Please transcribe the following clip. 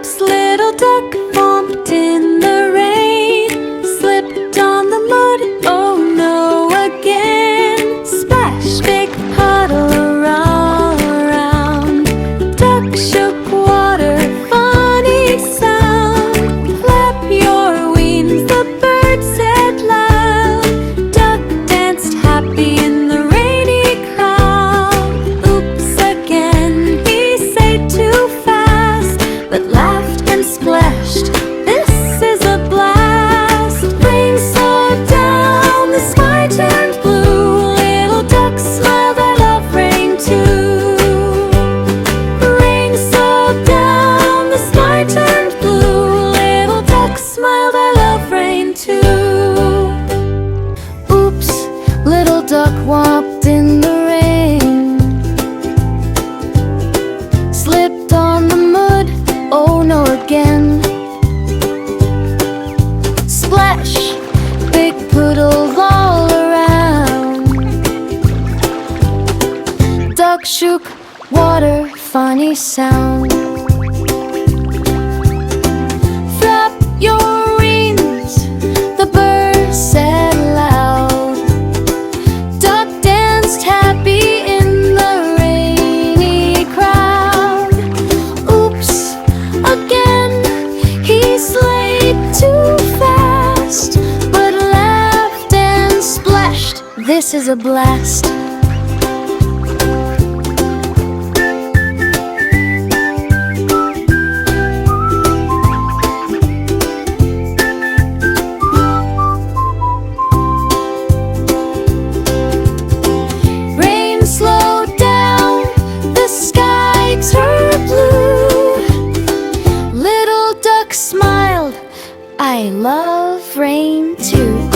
Oops, little duck bumped in the rain, slipped on the mud, oh no again. Splash, big puddle all around. Duck shook water, funny sound. Flap your wings, the bird said loud. Duck danced happy in the rainy crowd. Oops again, he said too fast, but laughed and splashed. This is a blast. Rain slowed down, the sky turned blue. Little duck smiled, I love rain too. Rain slowed down, the sky turned blue. Little duck smiled, I love rain too. Oops, little duck walked in the rain, slipped on the mud, oh no again. Splash, big puddle all around. Duck shook water, funny sound. Flap your wings, the bird said loud. Duck danced happy in the rainy crowd. Oops again, he slayed too fast, but laughed and splashed. This is a blast. Rain slowed down, the sky turned blue. Little duck smiled, I love rain too.